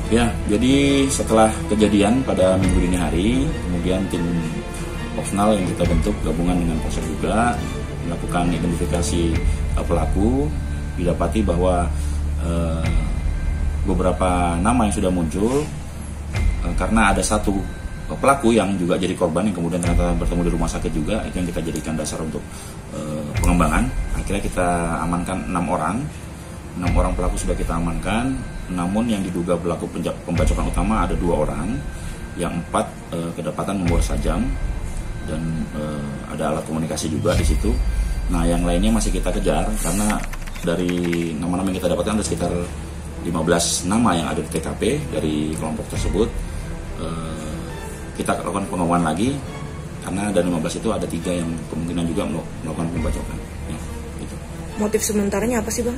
Ya, jadi setelah kejadian pada minggu dini hari, kemudian tim opsional yang kita bentuk gabungan dengan Polsek juga melakukan identifikasi pelaku, didapati bahwa beberapa nama yang sudah muncul karena ada satu pelaku yang juga jadi korban yang kemudian ternyata bertemu di rumah sakit juga, itu yang kita jadikan dasar untuk pengembangan. Akhirnya kita amankan 6 orang pelaku sudah kita amankan, namun yang diduga pelaku pembacokan utama ada 2 orang, yang 4 kedapatan membawa sajam dan ada alat komunikasi juga di situ. Nah, yang lainnya masih kita kejar karena dari nama-nama yang kita dapatkan ada sekitar 15 nama yang ada di TKP dari kelompok tersebut. Kita lakukan pengawalan lagi karena dari 15 itu ada 3 yang kemungkinan juga melakukan pembacokan. Ya, gitu. Motif sementaranya apa sih, Bang?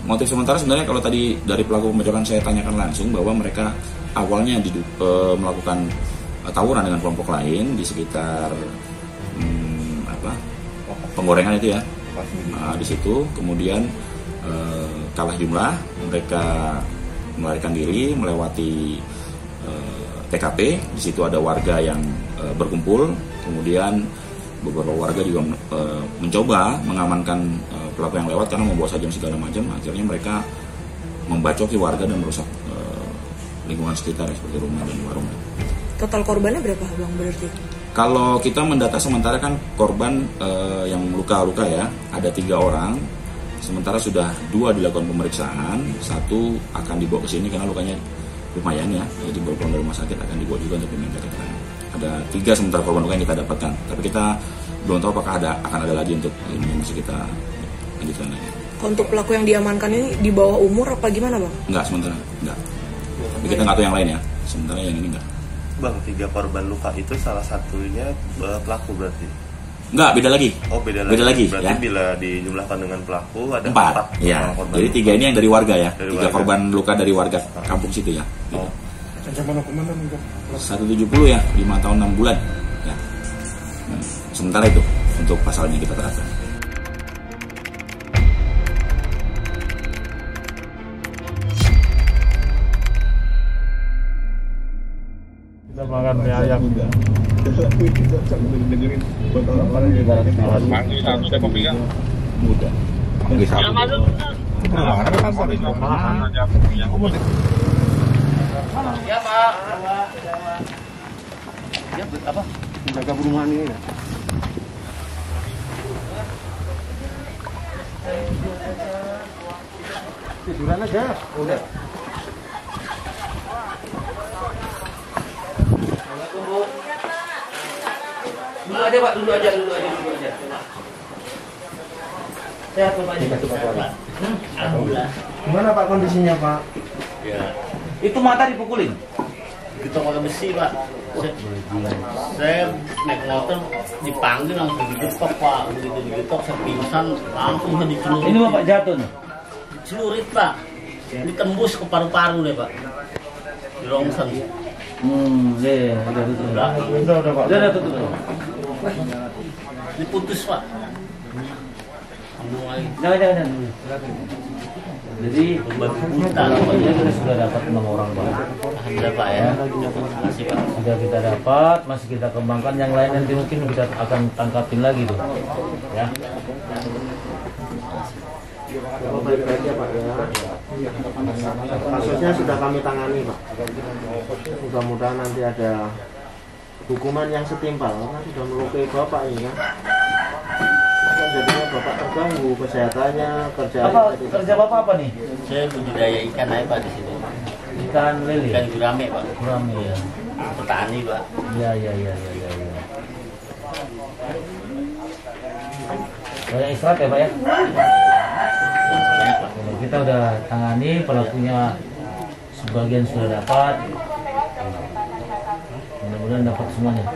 Motif sementara sebenarnya kalau tadi dari pelaku pembacokan saya tanyakan langsung bahwa mereka awalnya melakukan tawuran dengan kelompok lain di sekitar penggorengan itu ya. Nah, di situ kemudian kalah jumlah, mereka melarikan diri melewati TKP. Di situ ada warga yang berkumpul, kemudian beberapa warga juga mencoba mengamankan pelaku yang lewat karena membawa sajam segala macam. Akhirnya mereka membacoki warga dan merusak lingkungan sekitar seperti rumah dan warung. Total korbannya berapa, Bang, berarti? Kalau kita mendata sementara kan korban yang luka-luka ya, ada 3 orang. Sementara sudah 2 dilakukan pemeriksaan, 1 akan dibawa ke sini karena lukanya lumayan ya, jadi baru pulang dari rumah sakit akan dibawa juga untuk diminta keterangan. Ada 3 sementara korban luka yang kita dapatkan, tapi kita belum tahu apakah akan ada lagi untuk ini yang masih kita lanjutkan lagi. Untuk pelaku yang diamankan ini di bawah umur apa gimana, Bang? Enggak, sementara enggak. Tapi kita nggak tahu yang lain ya, sementara yang ini enggak. Bang, 3 korban luka itu salah satunya pelaku berarti? Enggak, beda lagi. Oh, beda lagi. Berarti Ya? bila dijumlahkan dengan pelaku ada 4 ya. korban. Jadi 3 ini yang dari warga ya. Dari 3 warga. korban luka dari warga kampung situ ya. Oh. Ancaman hukuman 170 ya, 5 tahun 6 bulan. Ya. Nah, sementara itu untuk pasalnya kita terapkan. Kita makan mie ayam. Ya, Pak. Ya, apa? Menjaga perumahan ini ya. Tiduran aja. Udah. Dulu aja, Pak, dulu aja. Sehat, Pak. Alhamdulillah. Gimana Pak kondisinya Pak? Ya. Itu mata dipukulin. Kita pakai besi, Pak. Saya naik motor dipanggil langsung digetok, Pak. Begitu digetok saya pingsan, langsung saya dicelurit. Ini Bapak jatuh nih? Celurit, Pak. Ini tembus ke paru-paru deh, Pak. Di rongsen. Ya, udah tutup. Udah, Pak. Udah tutup. Diputus, Pak. Jangan. Jadi kita sudah dapat 6 orang Pak. Alhamdulillah, Pak ya. Terima kasih, Pak. Sudah kita dapat, masih kita kembangkan. Yang lain nanti mungkin kita akan tangkapin lagi tuh. Ya. Baik-baik ya Pak ya. Kasusnya sudah kami tangani Pak. Mudah-mudahan nanti ada hukuman yang setimpal karena sudah melukai Bapak ini kan. Jadinya Bapak terganggu kesehatannya, Kerja Bapak apa nih? Saya budidaya ikan aja, Pak, di sini. Ikan lele. Ikan gurame, Pak. Gurame ya. Petani, Pak. Iya. Banyak istirahat ya Pak ya? Banyak, Pak. Kita udah tangani, pelakunya sebagian sudah dapat. Mudah-mudahan dapat semuanya.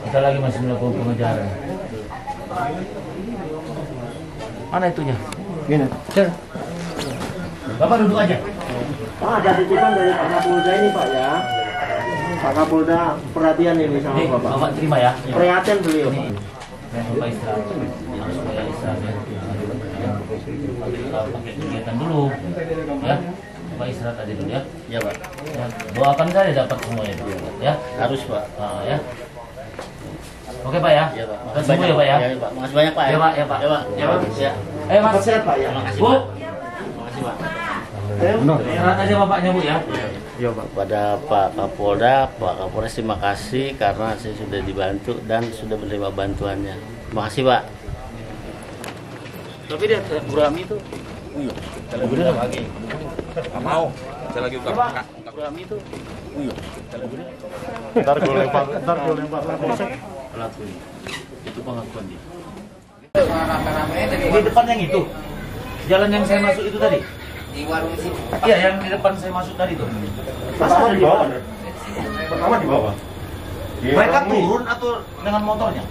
Kita lagi masih melakukan pengejaran. Mana itunya? Gini. Bapak duduk aja. Pak ada titipan dari Pak Kapolda ini Pak ya. Pak Kapolda perhatian ini sama Nih, Bapak. Bapak terima ya. Prihatin beliau. Bapak istirahat. Harus istirahat ya. Kita pakai kegiatan dulu, ya. Pak istirahat aja dulu ya. Ya Pak. Ya, doakan saya dapat semuanya, ya. Harus Pak. Ya. Oke Pak ya. Iya Pak. Makasih banyak ya Pak ya. Ya Pak. Makasih banyak Pak. Ya Pak, ya Pak. Ya Pak. Ya Pak. Ya. Mas sehat Pak ya. Makasih Bu. Pak. Makasih Pak. Istirahat aja bapaknya Bu ya. Ya Pak. Pada Pak Kapolda, Pak Kapolres terima kasih karena saya sudah dibantu dan sudah menerima bantuannya. Terima kasih Pak. Tapi dia Burami itu. Udah lagi. Nggak mau. Saya lagi buka. Burami itu. Ntar gue lempar polsek. Pelaku itu pengakuan dia. Di depan yang itu. Jalan yang saya masuk itu tadi. Di warung sini. Iya, yang di depan saya masuk tadi tuh. Pertama di bawah. Pertama di bawah. Mereka turun atau dengan motornya?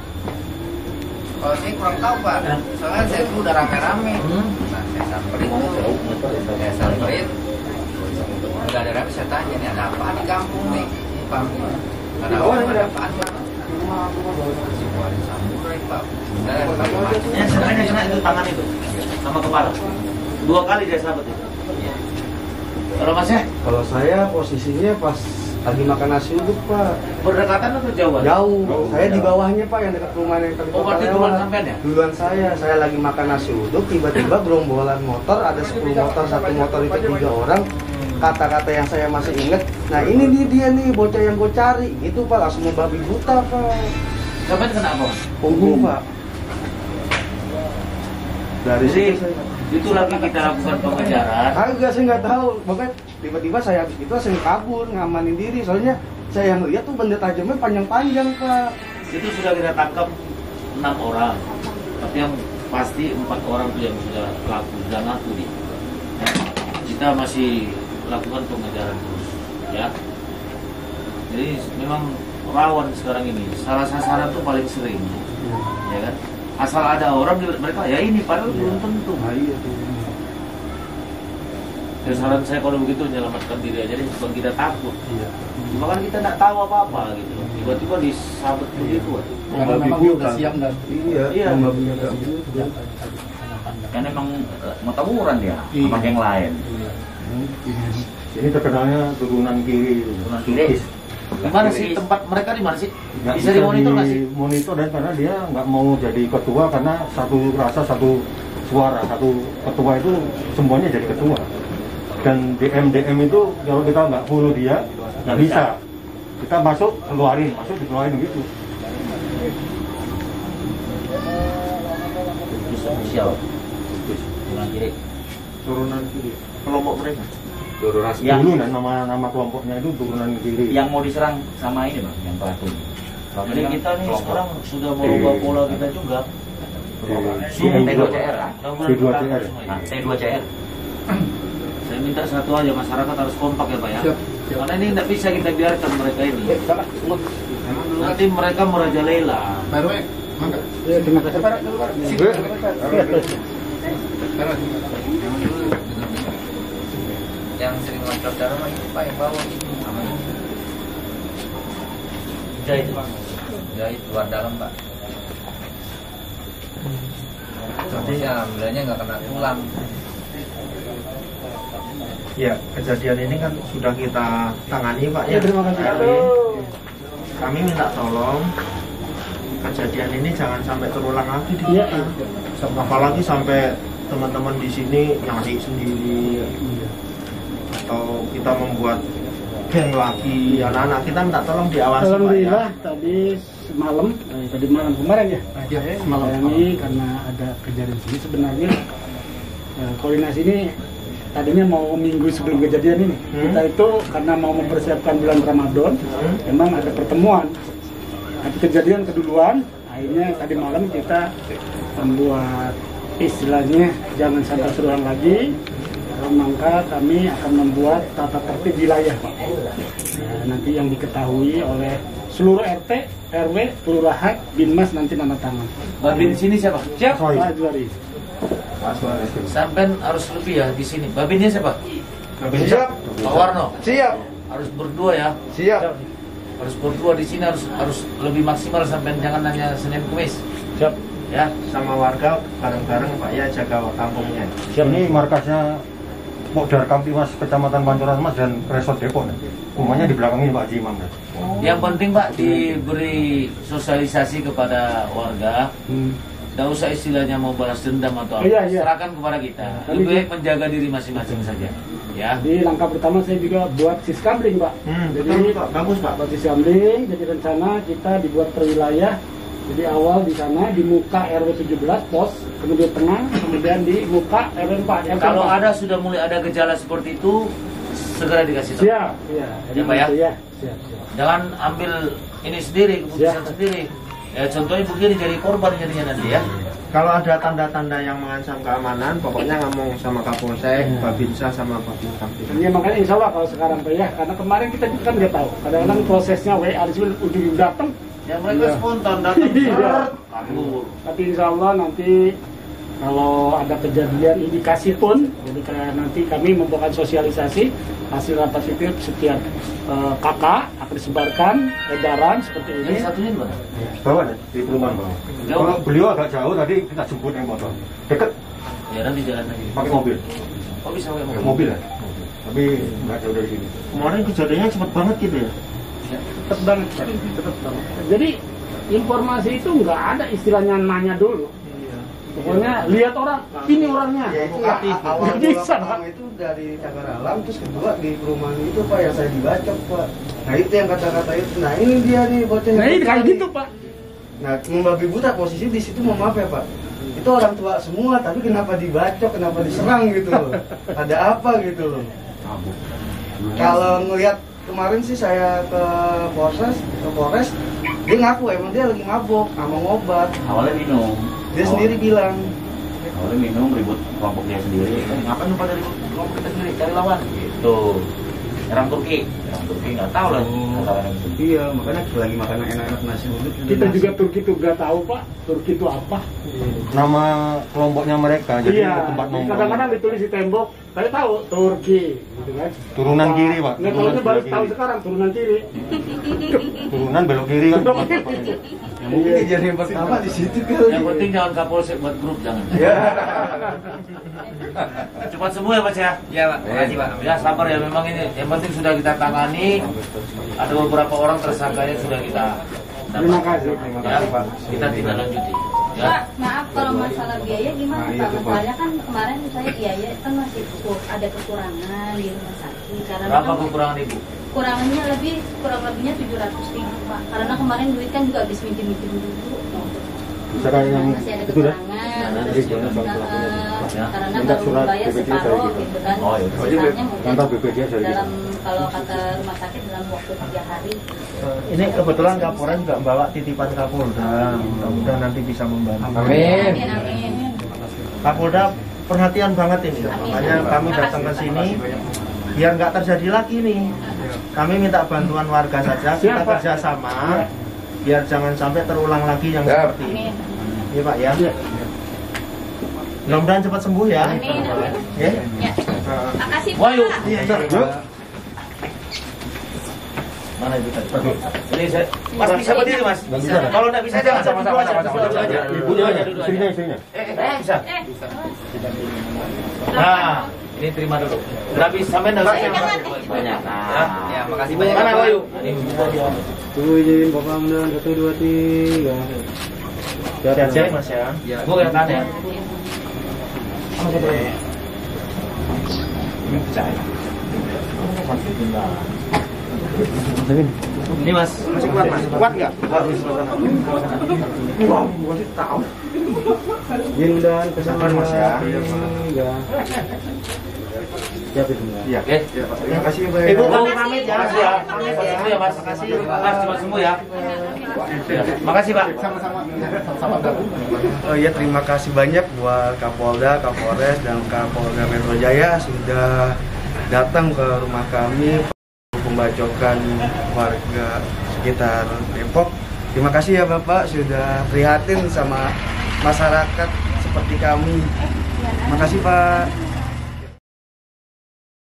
Kalau saya kurang tahu Pak, soalnya saya dulu udah rame-rame. Nah saya samperin, udah ada rame, saya tanya nih ada apa di kampung nih, Pak? Ada apaan Pak? Si Buari Samurai Pak. Yang sengaja kena itu tangan itu sama kepala. 2 kali dia sabet itu. Kalau Mas ya? Kalau saya posisinya pas lagi makan nasi uduk Pak. Berdekatan atau jauh? Jauh. Saya di bawahnya Pak yang dekat rumah yang tadi. Oh, berarti duluan sampean ya? Duluan saya lagi makan nasi uduk, tiba-tiba gerombolan motor, ada 10 motor, 1 motor itu 3 orang. Kata-kata yang saya masih ingat, nah ini dia nih bocah yang gue cari, gitu Pak, langsung membabi buta Pak. Sampai kena apa? Punggung Pak. Dari Jadi, situ saya. itu lagi kita lakukan pengejaran. Agak saya nggak tahu, bahkan tiba-tiba saya habis itu langsung kabur, ngamanin diri, soalnya saya yang lihat tuh benda tajamnya panjang-panjang Pak. Itu sudah kita tangkap 6 orang. Tapi yang pasti 4 orang itu yang sudah ngaku nih. Kita masih lakukan pengejaran terus, ya. Jadi memang rawan sekarang ini. Salah sasaran tuh paling sering, ya kan? Asal ada orang mereka ya ini padahal belum tentu. Ya, saran saya kalau begitu menyelamatkan diri aja deh, bukan kita takut. Cuma kan kita nggak tahu apa-apa gitu. Tiba-tiba disabet begitu. Karena memang dia udah siap dan iya. Kan emang mau taburan dia sama geng lain. Ini terkenalnya turunan kiri. Turunan kiri. Gimana sih tempat mereka di mana sih? Bisa dimonitor nggak sih? Monitor dan karena dia nggak mau jadi ketua karena satu rasa satu suara, satu ketua itu semuanya jadi ketua. Dan DM itu kalau kita nggak follow dia nggak bisa. Kita masuk dikeluarin gitu. Official. Turunan kiri. Turunan kiri. Kelompok mereka. Turunan dulu dan nama kelompoknya itu turunan kiri. Yang mau diserang sama ini Bang, yang pelaku. Jadi kita nih sekarang sudah merubah pola kita juga. T2CR kan? T2CR. Nah, T2CR. Saya minta satu aja, masyarakat harus kompak ya Pak ya. Karena ini tidak bisa kita biarkan mereka ini. Nanti mereka merajalela. Terima kasih Pak. Yang sering loncat darah mah itu Pak yang bawa itu namanya. Jahit. Jahit luar dalam Pak. Tapi alhamdulillahnya nggak kena tulang. Ya, kejadian ini kan sudah kita tangani Pak ya. Terima kasih. Kami minta tolong kejadian ini jangan sampai terulang lagi di kita. Apalagi sampai teman-teman di sini nyari sendiri atau kita membuat geng lagi anak-anak, kita minta tolong diawasi. Alhamdulillah Pak, ya. Tadi malam kemarin ya. Semalam ini karena ada kejadian sini sebenarnya koordinasi ini tadinya mau minggu sebelum kejadian ini. Kita itu karena mau mempersiapkan bulan Ramadan, memang ada pertemuan. Tapi kejadian keduluan, akhirnya tadi malam kita membuat istilahnya jangan sampai terulang lagi. Maka kami akan membuat tata tertib wilayah Pak. Nanti yang diketahui oleh seluruh RT, RW, kelurahan, Binmas nanti tanda tangan. Babin sini siapa? Siap. Pak Juari. Sampai harus lebih ya di sini. Babinnya siapa? Siap. Pak Warno. Siap. Harus berdua ya. Siap. Harus berdua di sini harus lebih maksimal sampai jangan hanya Senin Kamis. Siap. ya sama warga bareng-bareng Pak ya jaga kampungnya. Ini markasnya Pokdar Kamtimas Kecamatan Pancoran Mas dan Resort Depok. Rumahnya di belakangnya Pak Haji Imam. Yang penting Pak diberi sosialisasi kepada warga. Tidak usah istilahnya mau balas dendam atau apa, serahkan kepada kita. Lebih baik menjaga diri masing-masing saja. Ya. Di langkah pertama saya juga buat siskambling Pak. Jadi Pak, bagus Pak. buat siskambling, jadi rencana kita dibuat per wilayah. Jadi awal di sana di muka RW 17 pos, kemudian tengah, kemudian di muka RW 4. Kalau ada sudah mulai ada gejala seperti itu, segera dikasih tahu. Siap, ya. Ya Pak ya. Siap. Jangan ambil ini sendiri, keputusan sendiri. Ya contohnya begini jadi korban jadinya nanti ya. Kalau ada tanda-tanda yang mengancam keamanan, pokoknya ngomong sama Kapolsek, Babinsa sama Babinsa. Ya makanya insya Allah kalau sekarang Pak ya, karena kemarin kita kan nggak tahu. Kadang-kadang prosesnya WA ujung datang. Ya mereka spontan datang. Tapi insya Allah nanti kalau ada kejadian indikasi pun, jadi nanti kami membuat sosialisasi hasil rapat sipil setiap kakak akan disebarkan edaran seperti ini. Satunya di mana? Bawah deh, di perumahan bawah. Kalau beliau agak jauh tadi kita jemput yang motor. Deket. Ya nanti jalan lagi. Pakai mobil. Oh bisa pakai mobil? Mobil ya. Tapi nggak jauh dari sini. Kemarin kejadiannya cepat banget gitu ya? Cepet banget. Jadi informasi itu nggak ada istilahnya nanya dulu. Pokoknya lihat orang, ini orangnya. Ya itu awal itu dari cagar alam, terus kedua di perumahan itu Pak yang saya dibacok Pak. Nah itu yang kata-kata itu. Nah ini dia nih bocahnya. Nah ini kayak gitu Pak. Nah membabi buta posisi di situ, mohon maaf ya Pak. Itu orang tua semua, tapi kenapa dibacok, kenapa diserang gitu loh? Ada apa gitu loh? Kalau ngelihat kemarin sih saya ke Polres, dia ngaku emang dia lagi mabuk, nggak mau ngobat. Awalnya minum. Dia sendiri bilang. Awalnya minum, ribut kelompok dia sendiri. Ngapain lu pada ribut kelompok kita sendiri? Cari lawan. Gitu. Orang Turki nggak tahu lah. Iya, makanya lagi makanan enak-enak nasi uduk. Kita juga Turki tuh nggak tahu Pak. Turki itu apa? Nama kelompoknya mereka, jadi tempat nongkrong. Kadang-kadang ditulis di tembok. Saya tahu Turki, gitu kan. Turunan kiri Pak. Nggak tahunya baru tahu sekarang turunan kiri. Turunan belok kiri kan. Mungkin kejadian pertama di situ kan. Yang penting jangan Kapolsek buat grup, jangan. Cepat sembuh ya Mas ya. Ya Pak, makasih Pak. Ya sabar ya, memang ini yang penting sudah kita tangani. Ada beberapa orang tersangkanya sudah kita Terima kasih. ya, kita tindak lanjuti. Ya. Pak, maaf kalau masalah biaya gimana Pak? Masalahnya kan kemarin saya biaya kan masih ada kekurangan di rumah sakit. Karena Berapa kan kekurangan Ibu? kurang lebihnya 700.000 Pak. Karena kemarin duit kan juga habis minjem dulu. Sekarang yang Masih ada itu dah. kekurangan. Karena baru bayar separuh gitu kan. Sisanya mungkin dalam kalau kata rumah sakit dalam waktu 3 hari. Ini kebetulan Kapolres juga membawa titipan Kapolda. Mudah-mudahan nanti bisa membantu. Amin. Kapolda perhatian banget ini. Makanya kami datang ke sini biar nggak terjadi lagi nih. Kami minta bantuan warga saja, kita kerjasama biar jangan sampai terulang lagi yang seperti ini. Iya Pak ya. Mudah-mudahan cepat sembuh ya. Amin. Ya. Makasih Pak. Wahyu. Iya. Mana Ibu tadi? Ini saya Mas bisa berdiri Mas? Bisa. Kalau nggak bisa jangan sama-sama aja. Ibunya aja dulu. Istrinya. Bisa. Nah, ini terima dulu. Tapi sampai nggak usah banyak. Ya, makasih banyak. Mana Wahyu? Tunggu izin Bapak Amnan 1 2 3. Siap-siap Mas ya. Gue yang tanya. Ini Mas, Masih kuat Mas? Kuat nggak? Wah, masih tahu. Izin dan kesabaran Mas ya. Siap itu ya. Iya. Terima kasih Pak. Ibu kami pamit ya. Makasih ya. Makasih ya Mas. Makasih. Mas cepat sembuh ya. Makasih Pak. Sama-sama. Oh iya, terima kasih banyak buat Kapolda, Kapolres dan Kapolda Metro Jaya sudah datang ke rumah kami membacokan warga sekitar Depok. Terima kasih ya Bapak sudah prihatin sama masyarakat seperti kami. Terima kasih Pak.